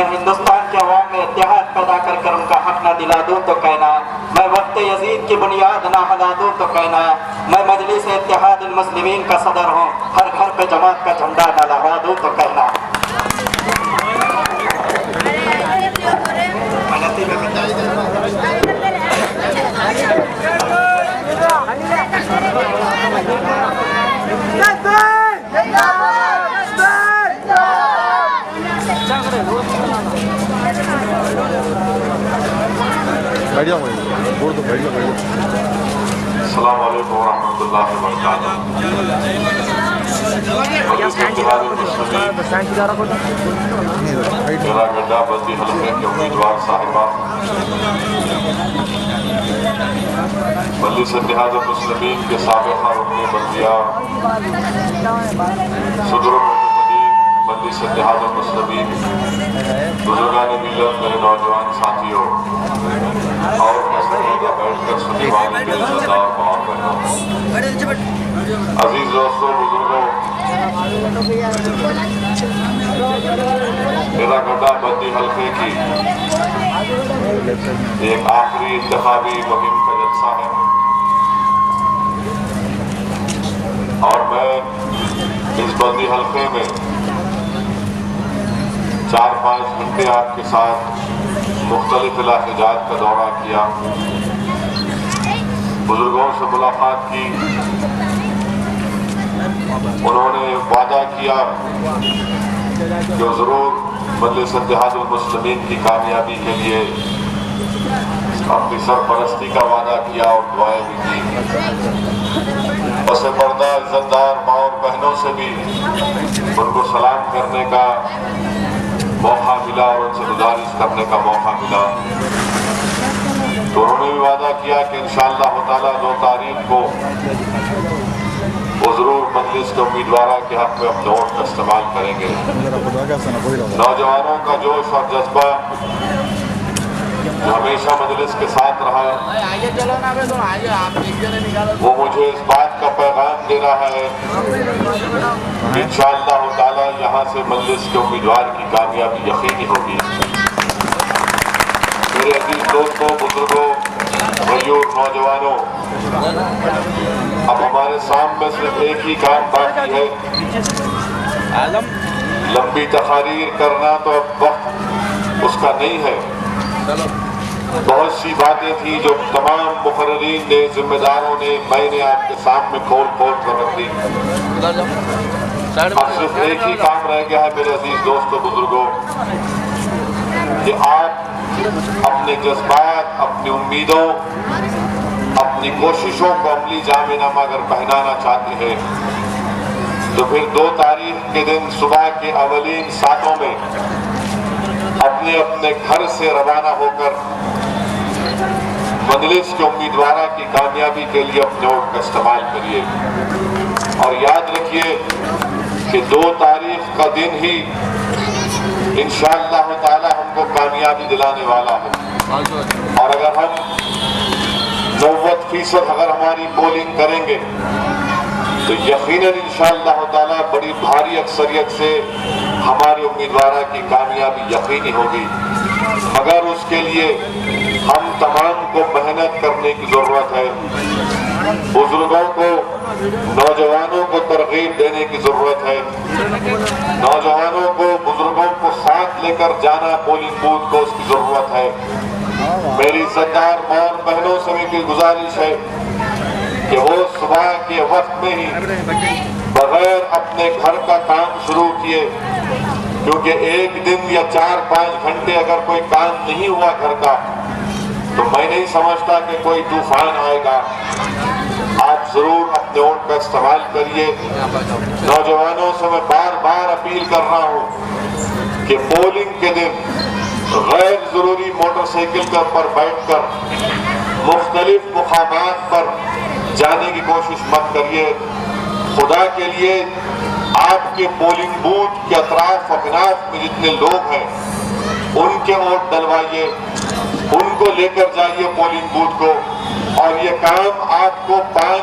میں ہندوستان کے عوام میں اتحاد پیدا کر کر ان کا حق نہ دلا دوں تو کہنا، میں وقت یزید کی بنیاد نہ ہلا دوں تو کہنا، میں مجلس اتحاد المسلمین کا صدر ہوں، ہر گھر پہ جماعت کا جھنڈا نہ لہرا دوں تو کہنا۔ السلام علیکم ورحمۃ اللہ وبرکاتہ۔ میرا گڈھا بستی حلقے کے امیدوار صاحبہ، مجلس اتحاد المسلمین کے سابق رکن بلدیہ، صدر مجلس اتحاد المسلمین، بزرگان ملت، میرے نوجوان ساتھیوں اور بیٹھ کر سننے والے کے عزتدار اور بہنوں، عزیز دوستوں، بزرگوں، میرا گڈھا بندی حلقے کی ایک آخری انتخابی مہم کا جلسہ ہے اور میں اس بندی حلقے میں 4-5 گھنٹے آپ کے ساتھ مختلف علاقے جات کا دورہ کیا، بزرگوں سے ملاقات کی، انہوں نے وعدہ کیا کہ ضرور مجلس اتحاد المسلمین کی کامیابی کے لیے اپنی سرپرستی کا وعدہ کیا اور دعائیں بھی کی۔ پس پردہ عزتدار ماں اور بہنوں سے بھی ان کو سلام کرنے کا موقع ملا اور ان سے گزارش کرنے کا موقع ملا، تو انہوں نے بھی وعدہ کیا کہ انشاءاللہ تعالیٰ 2 تاریخ کو وہ ضرور مجلس کے امیدوارہ کے حق میں اپنے ووٹ کا استعمال کریں گے۔ نوجوانوں کا جوش اور جذبہ جو ہمیشہ مجلس کے ساتھ رہا، وہ مجھے اس بات کا پیغام دے رہا ہے کہ انشاءاللہ تعالیٰ یہاں سے مجلس کے امیدوار کی کامیابی یقینی ہوگی۔ میرے عزیز دوستوں، بزرگوں، بھائیوں، نوجوانوں، اب ہمارے سامنے صرف ایک ہی کام باقی ہے، لمبی تقاریر کرنا تو اب وقت اس کا نہیں ہے۔ بہت سی باتیں تھیں جو تمام مقررین نے، ذمہ داروں نے، میں نے آپ کے سامنے کھول کر رکھ دی۔ اب صرف ایک ہی کام رہ گیا ہے میرے عزیز دوستوں، بزرگوں، کہ آپ اپنے جذبات، اپنی امیدوں، اپنی کوششوں کو عملی جامہ نامہ اگر پہنانا چاہتے ہیں تو پھر 2 تاریخ کے دن صبح کے اولین ساعتوں میں اپنے اپنے گھر سے روانہ ہو کر مجلس کے امیدوارہ کی کامیابی کے لیے اپنے ووٹ کا استعمال کریے، اور یاد رکھیے کہ 2 تاریخ کا دن ہی انشاءاللہ تعالی ہم کو کامیابی دلانے والا ہے، اور اگر ہم 90% اگر ہماری پولنگ کریں گے تو یقیناً انشاءاللہ تعالی بڑی بھاری اکثریت سے ہمارے امیدوارہ کی کامیابی یقینی ہوگی، مگر اس کے لیے ہم تمام کو محنت کرنے کی ضرورت ہے، بزرگوں کو، نوجوانوں کو ترغیب دینے کی ضرورت ہے، نوجوانوں کو، بزرگوں کو ساتھ لے کر جانا پولنگ بوتھ کو، اس کی ضرورت ہے۔ میری عزتدار ماں اور بہنوں سے بھی گزارش ہے کہ وہ صبح کے وقت میں ہی بغیر اپنے گھر کا کام شروع کیے، کیونکہ ایک دن یا 4-5 گھنٹے اگر کوئی کام نہیں ہوا گھر کا تو میں نہیں سمجھتا کہ کوئی طوفان آئے گا۔ آپ ضرور اپنے ووٹ کا استعمال کریے۔ نوجوانوں سے میں بار بار اپیل کر رہا ہوں کہ پولنگ کے دن غیر ضروری موٹر سائیکل پر بیٹھ کر مختلف مقامات پر جانے کی کوشش مت کریے۔ خدا کے لیے آپ کے پولنگ بوتھ کے اطراف اکناف میں جتنے لوگ ہیں ان کے ووٹ ڈلوائیے، ان کو لے کر جائیے پولنگ بوتھ کو، اور یہ کام آپ کو 5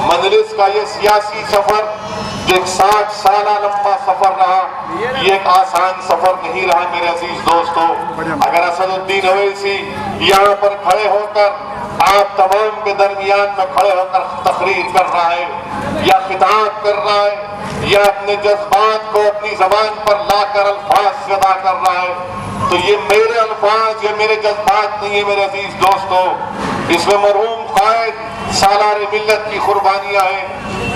مجلس کا یہ سیاسی سفر جو ایک 60 سالہ لمبا سفر رہا، یہ ایک آسان سفر نہیں رہا میرے عزیز دوستو۔ اگر اسد الدین اویسی یہاں پر کھڑے ہو کر آپ تمام کے درمیان میں کھڑے ہو کر تقریر کر رہا ہے یا خطاب کر رہا ہے یا اپنے جذبات کو اپنی زبان پر لا کر الفاظ سے ادا کر رہا ہے، تو یہ میرے الفاظ، یہ میرے جذبات نہیں ہے میرے عزیز دوستو۔ اس میں مرحوم قائد سالار ملت کی قربانیاں ہیں،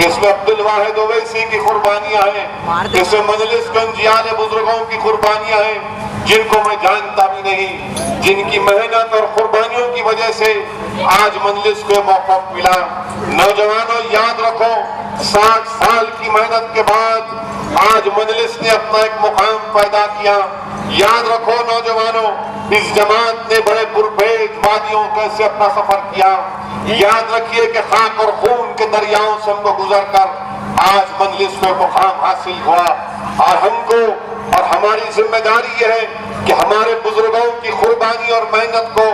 اس میں عبد الواحد اویسی کی قربانیاں ہیں، اس میں مجلس کے انجیل بزرگوں کی قربانیاں ہیں جن کو میں جانتا بھی نہیں، جن کی محنت اور قربانیوں کی وجہ سے آج مجلس کو موقع ملا۔ نوجوانوں یاد رکھو، 60 سال کی محنت کے بعد آج مجلس نے اپنا ایک مقام پیدا کیا۔ یاد رکھو نوجوانوں، اس جماعت نے بڑے پربھیج وادیوں کیسے اپنا سفر کیا۔ یاد رکھیے کہ خاک اور خون کے دریاؤں سے ہم کو گزر کر آج مجلس کو مقام حاصل ہوا، اور ہم کو اور ہماری ذمہ داری یہ ہے کہ ہمارے بزرگوں کی قربانی اور محنت کو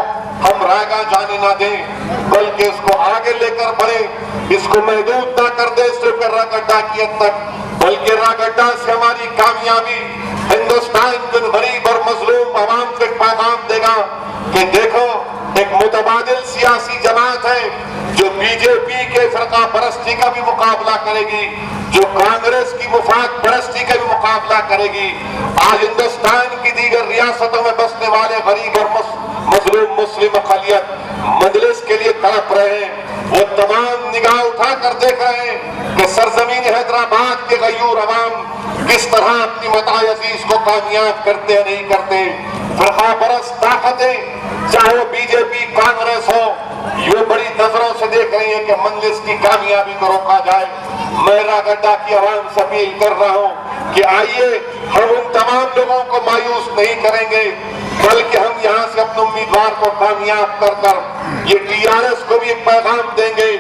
ہم رائگاں جانے نہ دیں، بلکہ اس کو آگے لے کر بڑھیں، اس کو محدود نہ کر دیں صرف راگڈا کی حد تک، بلکہ راگڈا سے ہماری کامیابی ہندوستان کے غریب اور مظلوم عوام کو ایک پیغام دے گا کہ دیکھو ایک متبادل سیاسی جماعت ہے جو بی جے پی کے فرقہ پرستی کا بھی مقابلہ کرے گی، جو کانگریس کی مفاد پرستی کا بھی مقابلہ کرے گی۔ آج ہندوستان کی دیگر ریاستوں میں بسنے والے غریب اور مظلوم مسلم اقلیت مجلس کے لیے تڑپ رہے ہیں، وہ تمام نگاہ اٹھا کر دیکھ رہے ہیں کہ سرزمین حیدرآباد کے غیور عوام کس طرح اپنی متاع عزیز کو کامیاب کرتے ہیں نہیں کرتے۔ فرقہ پرست طاقتیں چاہے وہ بی جے پی کانگریس ہو، یہ بڑی نظروں سے دیکھ رہی ہیں کہ مجلس کی کامیابی کو روکا جائے۔ میں راگڈا کی عوام سے اپیل کر رہا ہوں کہ آئیے ہم ان تمام لوگوں کو مایوس نہیں کریں گے، بلکہ ہم یہاں سے اپنے امیدوار کو کامیاب کر کر یہ ٹی آر ایس کو بھی ایک پیغام دیں گے،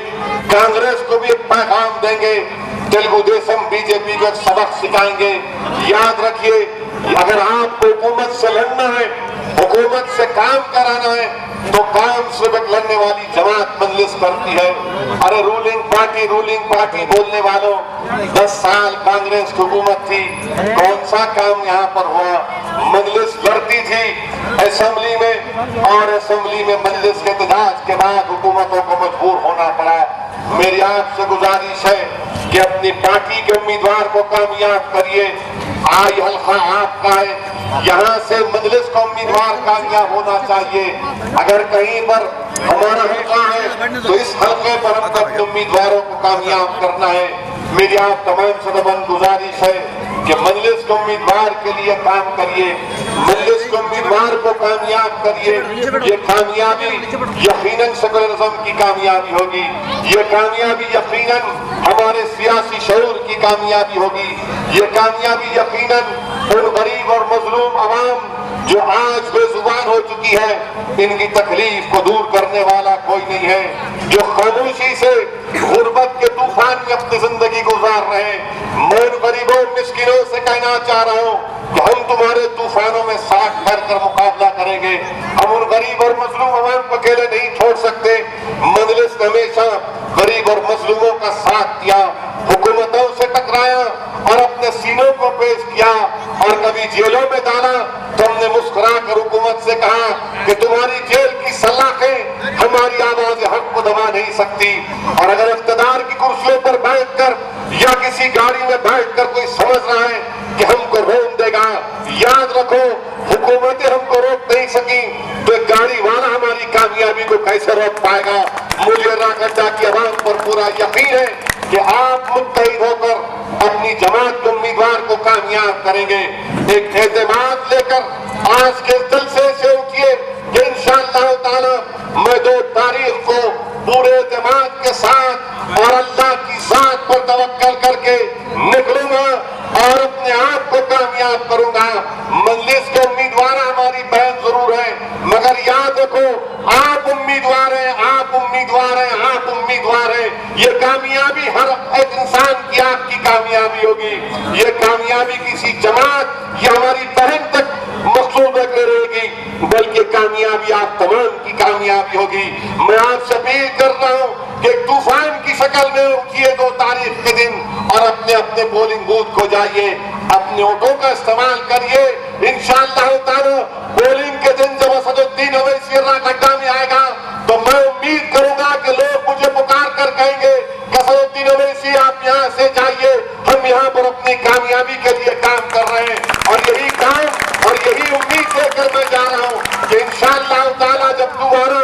کانگریس کو بھی ایک پیغام دیں گے، تیلگو دیشم بی جے پی کو ایک سبق سکھائیں گے۔ یاد رکھیے اگر آپ کو حکومت سے لڑنا ہے، حکومت سے کام کرانا ہے، تو کام صرف ایک لڑنے والی جماعت مجلس کرتی ہے۔ ارے رولنگ پارٹی بولنے والوں، 10 سال کانگریس کی حکومت تھی، کون سا کام یہاں پر ہوا؟ مجلس لڑتی تھی اسمبلی میں، اور اسمبلی میں مجلس کے احتجاج کے بعد حکومتوں کو مجبور ہونا پڑا۔ میری آپ سے گزارش ہے کہ اپنی پارٹی کے امیدوار کو کامیاب کریے۔ آج حلقہ آپ کا ہے، یہاں سے مجلس کا امیدوار کامیاب ہونا چاہیے۔ اگر کہیں پر ہمارا حلقہ ہے تو اس حلقے پر ہم اپنے امیدواروں کو کامیاب کرنا ہے۔ میری آپ تمام سے گزارش ہے کہ مجلس کے امیدوار کے لیے کام کریے، مجلس کے امیدوار کو کامیاب کریے۔ یہ کامیابی یقیناً سیکولرزم کی کامیابی ہوگی، یہ کامیابی یقیناً ہمارے سیاسی شعور کی کامیابی ہوگی، یہ کامیابی یقیناً ان غریب اور مظلوم عوام جو آج بے زبان ہو چکی ہے، ان کی تکلیف کو دور کرنے والا کوئی نہیں ہے، جو خاموشی سے غربت کے طوفان میں اپنی زندگی گزار رہے ہیں۔ میں ان غریبوں مسکینوں سے کہنا چاہ رہا ہوں کہ ہم تمہارے طوفانوں میں ساتھ کر کر مقابلہ کریں گے، ہم ان غریب اور مظلوم عوام کو اکیلے نہیں چھوڑ سکتے۔ مجلس نے ہمیشہ غریب اور مظلوموں کا ساتھ دیا، حکومتوں سے ٹکرایا اور اپنے سینوں کو پیش کیا، اور کبھی جیلوں میں ڈالا تو ہم نے مسکرا کر حکومت سے کہا کہ تمہاری جیل کی سلاخیں ہماری آواز حق کو دبا نہیں سکتی۔ اور اگر اقتدار کی کرسیوں پر بیٹھ کر یا کسی گاڑی میں بیٹھ کر کوئی سمجھ رہا ہے کہ ہم کو روک دے گا، یاد رکھو حکومتیں ہم کو روک نہیں سکی تو ایک گاڑی والا ہماری کامیابی کو کیسے روک پائے گا؟ مجھے راگڈا کی عوام پر پورا یقین ہے کہ آپ متحد ہو کر اپنی جماعت کے امیدوار کو کامیاب کریں گے۔ ایک اعتماد لے کر آج کے جلسے سے اٹھیے کہ انشاءاللہ تعالی میں 2 تاریخ کو پورے اعتماد کے ساتھ اور اللہ کی ذات پر توکل کر کے نکلوں گا اور اپنے آپ کو کامیاب کروں گا۔ مجلس کے امیدوار ہماری بہن ضرور ہے، مگر یاد رکھو آپ امیدوار ہیں، آپ امیدوار ہیں، آپ امیدوار ہیں۔ یہ کامیابی ہر ایک انسان کی آپ کی کامیابی ہوگی، یہ کامیابی کسی جماعت یا ہماری بہن تک مقصود رہے گی، بلکہ کامیابی آپ تمام کی کامیابی ہوگی۔ میں آپ سے اپیل کر رہا ہوں کہ ایک طوفان کی شکل عقل میں رکھیے 2 تاریخ کے دن اور اپنے اپنے پولنگ بوتھ کو جائیے, اپنے ووٹوں کا استعمال کریے. انشاءاللہ تعالی پولنگ کے دن جب اسد الدین اویسی گڈھا میں آئے گا تو میں امید کروں گا کہ لوگ مجھے پکار کر کہیں گے کہ اسد الدین اویسی آپ یہاں سے جائیے, ہم یہاں پر اپنی کامیابی کے لیے کام کر رہے ہیں. اور یہی کام اور یہی امید لے کر میں جا رہا ہوں کہ انشاءاللہ تعالی جب دوبارہ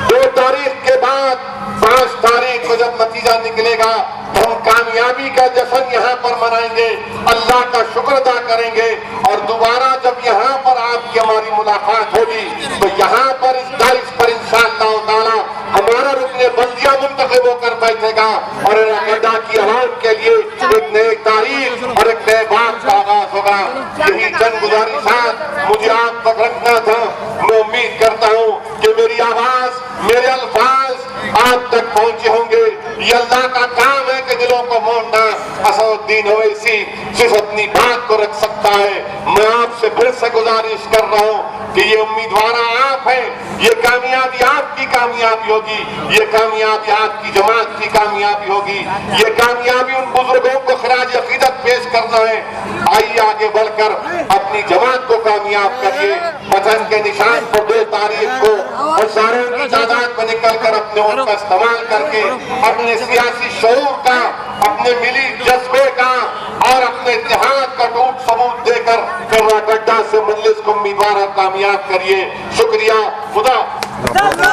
2 تاریخ کے بعد 5 تاریخ کو جب نتیجہ نکلے گا تو ہم کامیابی کا جشن یہاں پر منائیں گے, اللہ کا شکر ادا کریں گے. اور دوبارہ جب یہاں پر آپ کی ہماری ملاقات ہوگی تو یہاں پر اس دائش پر انشاءاللہ تعالی ہمارا رکن بلدیہ منتخب ہو کر بیٹھے گا اور گڈھا کی عوام کے لیے ایک نئے تاریخ اور ایک نئے باب کا آغاز ہوگا. یہی چند گزارشات مجھے آپ تک رکھنا تھا. میں امید کرتا ہوں کہ میری آواز, میرے الفاظ آپ تک پہنچے ہوں گے. یہ اللہ کا کام ہے کہ دلوں کو موڑنا. اسد الدین اویسی صرف اپنی بات کو رکھ سکتا ہے. میں آپ سے پھر سے گزارش کر رہا ہوں کہ یہ امیدوار آپ ہیں, یہ کامیابی آپ کی کامیابی ہوگی, یہ کامیابی آپ کی جماعت کی کامیابی ہوگی, یہ کامیابی ان بزرگوں کو خراج عقیدت پیش کرنا ہے. آئیے آگے بڑھ کر اپنی جماعت کو کامیاب کریے. وطن کے نشان پر 2 تاریخ کو ہزاروں کی تعداد میں نکل کر اپنے ووٹ کا استعمال کر کے اپنے سیاسی شعور کا, اپنے ملی جذبے کا اور اپنے اتحاد کا ٹوٹ ثبوت دے کر گڈھا سے مجلس کو امیدوار کامیاب کریے. شکریہ. خدا